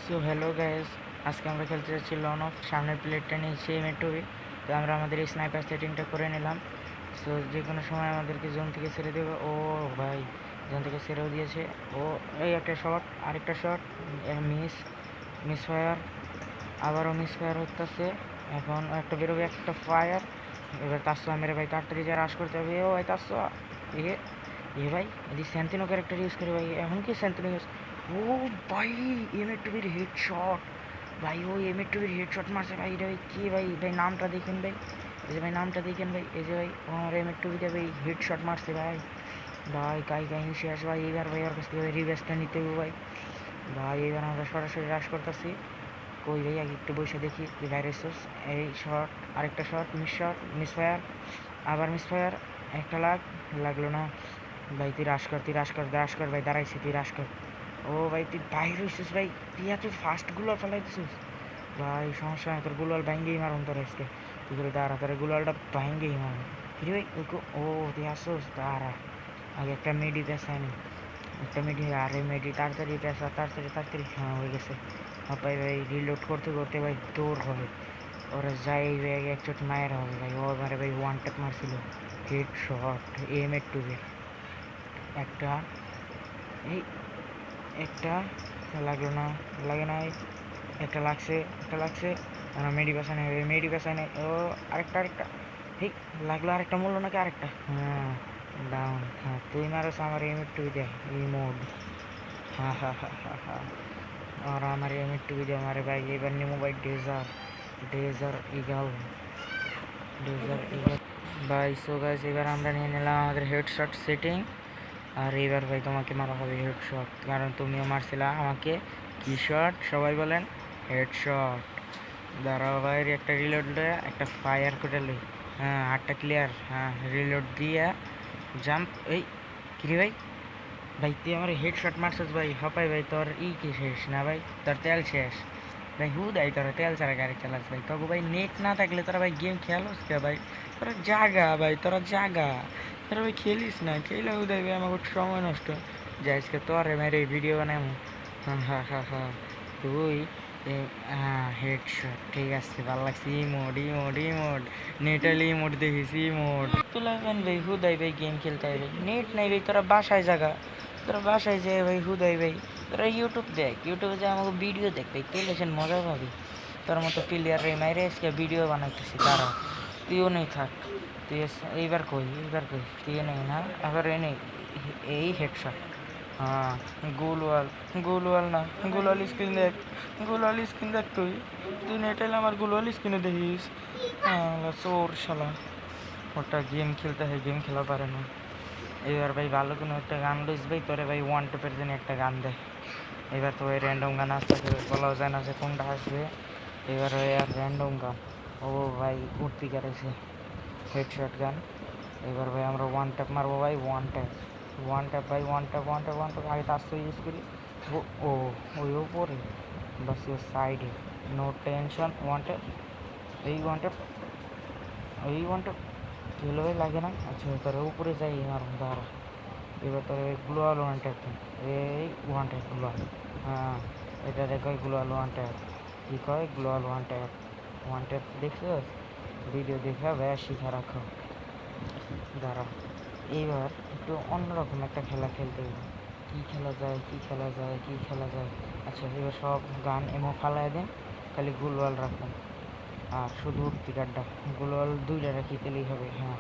So hello guys, আজকে আমরা খেলতে যাচ্ছি লন অফ। সামনের প্লেটটা নিয়েছি এমএ2। তো আমরা আমাদের এই স্নাইপার সেটিংটা করে নিলাম। সো যে কোনো সময় আমাদেরকে জোন থেকে ছেড়ে দেবে। ও ভাই, জোন থেকে ছেড়েও দিয়েছে। ও এই একটা শট, আরেকটা শট, মিস ফায়ার, আবারও মিস ফায়ার হতেছে। এখন একটা বেরোবে, একটা ফায়ার। এবার তাসো মেরে ভাই তাড়াতাড়ি যা রাশ করতে হবে। ও ভাই তাসো এ ভাই এদিকে স্যান্তিনো ক্যারেক্টার ইউজ করে ভাই। এখন কি স্যান্তিনো ইউজ? ও ভাই, এমএ2-এর হেডশট ভাই। ও এমএ2-এর হেডশট মারছে ভাই। এটা ভাই কে ভাই? ভাই নামটা দেখেন ভাই, এই যে ভাই নামটা দেখেন ভাই, এই যে ভাই আমার এমএ2-তে ভাই হেডশট মারছে ভাই। ভাই কাহিনী শেষ ভাই। এইবার ভাই ওর কাছ থেকে রিভেস্টটা নিতে হবে ভাই। ভাই এবার আমরা সরাসরি রাশ করতেছি। কই ভাই আগে একটু বসে দেখি যে ভাইরাসেস। এই শট, আরেকটা শট, মিস ফায়ার, আবার মিস ফায়ার। একটা লাগলো না ভাই। তুই রাশ কর ভাই, দাঁড়াইছি, তুই রাশ কর। ও ভাই তুই বাইরে হইছিস ভাই, তুই এত ফাস্ট গুলাল ফেলাই দিছিস ভাই। সমস্যা নাই, তোর গুলাল ভাঙ্গেই মারুন তোর আজকে। তুই করে দাঁড়া, তোর গুলালটা ভাঙ্গেই মারুন। ফিরে ভাই ও তুই আসোস, দাঁড়া আগে একটা মেডি পেছানি, একটা মেডি। আরে মেডি তাড়াতাড়ি পেঁচা, তাড়াতাড়ি। হ্যাঁ হয়ে গেছে। হ্যাঁ ভাই ভাই রিলোড করতে করতে ভাই দৌড় হবে। ওরা যাই ভাই এক চোট মায়ের হবে ভাই। ও মারে ভাই ওয়ান ট্যাপ মারছিল, হেড শট এমএ2-এর। একটা এই একটা লাগলো না, লাগে নাই। একটা লাগছে। মেডি বাসায় নেই। ও আরেকটা ঠিক লাগলো। আরেকটা মূল্য নাকি আরেকটা? হ্যাঁ, ডাউন। হ্যাঁ তুই মারস আমার এমএ2 দে এই মোড। হ্যাঁ। আর আমার এমএ2 দে আমার ভাই। এবার নেমো ভাই ডেজার ইগাল ভাই। সো গাইস, এবার আমরা নিয়ে নিলাম আমাদের হেডশট সেটিং। আর এবার ভাই তোমাকে মারা হবে হেডশট, কারণ তুমিও মারছিলা আমাকে। কি শট সবাই বলেন? হেডশট। দাঁড়াও ভাই, একটা রিলোড দিয়ে একটা ফায়ার করে লই। হ্যাঁ হাতটা ক্লিয়ার। হ্যাঁ রিলোড দিয়ে জাম্প। এই কিরে ভাই, ভাই তুই আমার হেডশট মারছিস ভাই। হপাই ভাই তোর কি শেষ না ভাই? তোর তেল শেষ ভাই। দেয় তোরা তেল ছাড়া গাড়ি চালাস ভাই? তবে ভাই নেট না থাকলে তোরা ভাই গেম খেলোস কে ভাই? তোরা জাগা ভাই, তোরা ভাই খেলিস না। খেলে দেয় ভাই আমাকে সময় নষ্ট। যাইসকে তোরে মেরে ভিডিও বানাবো। হ্যাঁ তুই হ্যাঁ হেডশট ঠিক আছে, ভালো লাগছে। ইমোড নেটালি ইমোড দেখিস, ইমোড তো লাগবেন ভাই। হুদাই ভাই গেম খেলতে হয় ভাই, নেট নাই ভাই। তোরা বাসায় যায় ভাই হুদাই ভাই। তোরা ইউটিউব দেখ, ইউটিউবে যায় আমাকে ভিডিও দেখ ভাই, তেলে সে মজা পাবি। তোর মতো প্লেয়ার রে মাইরে আজকে ভিডিও বানাইতেছি, দাঁড়া। তুইও নেই থাক, তুই এইবার কই তুই নেই না, আবার নেই। এই হেডশট। হ্যাঁ গোলওয়াল না, গোলওয়াল স্ক্রিন দেখ। তুই নেট এলে আমার গোলওয়াল স্ক্রিনে দেখিস। চোর শালা, ওটা গেম খেলতে হয়, গেম খেলা পারে না। এবার ভাই ভালো কোনো একটা গান লইস ভাই, তোরে ভাই ওয়ান টেপের জন্য একটা গান দেয়। এবার তো ওই র্যান্ডম গান আসতেছে, বলাও যায় না যে কোনটা আসবে। এবার ওই আর র্যান্ডম গান। ও ভাই উঠতি কারেছে হেডশট গান। এবার ভাই আমরা ওয়ান ট্যাপ মারবো ভাই। ওয়ান ট্যাপ ভাই, ওয়ান ট্যাপ। আগে তার ইউজ করি। ও ও ওই ওপরে বাস সাইডে, নো টেনশন। ওয়ান ট্যাপ খেলো লাগে না। আচ্ছা তোর উপরে যাই মারুন, দাঁড়া। এবার তোর গ্লোয়াল ওয়ান ট্যাপ, এই ওয়ান ট্যাপ গ্লোয়াল। হ্যাঁ এটা দেখো গ্লোয়াল ওয়ান ট্যাপ। কী কয় গ্লোয়াল ওয়ান ট্যাপ দেখছো? ভিডিও দেখে ভাইয়া শিখা রাখো, দাঁড়া। এইবার একটু অন্যরকম একটা খেলা খেলতে হবে। কী খেলা যায়? আচ্ছা এবার সব গান এমো ফালাই দেন, খালি গুলওয়াল রাখুন। আর শুধু উঠতিকারটা গুলওয়াল দুইটা রাখি তেলেই হবে। হ্যাঁ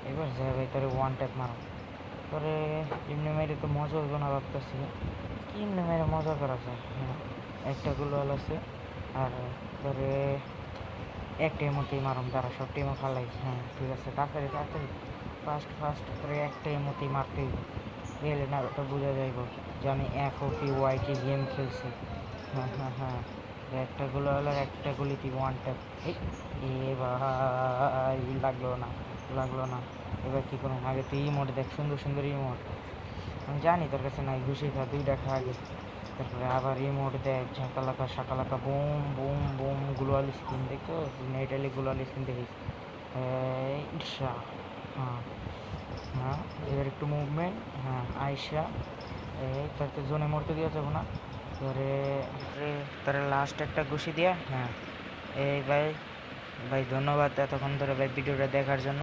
এবার যাই ভাই, তোরে ওয়ান ট্যাপ মারো। তোরে এমনি মেরে তো মজা হইব না ভাবতেছি, কি এমনি মেরে মজা করা যায়। হ্যাঁ একটা গুলওয়াল আছে। আর তোরে একটা এমতেই মারুম, তারা সব টিমও ফালাই। হ্যাঁ ঠিক আছে, তাড়াতাড়ি ফাস্ট করে একটা এমতেই মারতে গেলে না, ওটা বোঝা যাইব যে আমি FOP গেম খেলছি। হ্যাঁ একটা গুলো হলো, একটা গুলিতে ওয়ান ট্যাপ। এ ভাই লাগলো না। এবার কী করুন? আগে তুই ইমোট দেখ, সুন্দর ইমোট। আমি জানি তোর কাছে নাই, ঘুষি খা, দুইটা খা আগে। তারপরে আবার রিমোট দেখ, Shakalaka boom boom boom. Global screen দেখো, নেটালি গ্লোয়াল স্ক্রিন দেখিস। ইসা হ্যাঁ এবার একটু মুভমেন্ট। হ্যাঁ আইসা এই তোর তো জোনে মরতে দেওয়া যাবো না। তোরে তোরে লাস্ট একটা ঘুষি দিয়া। হ্যাঁ এই ভাই, ভাই ধন্যবাদ এতক্ষণ ধরে ভাই ভিডিওটা দেখার জন্য।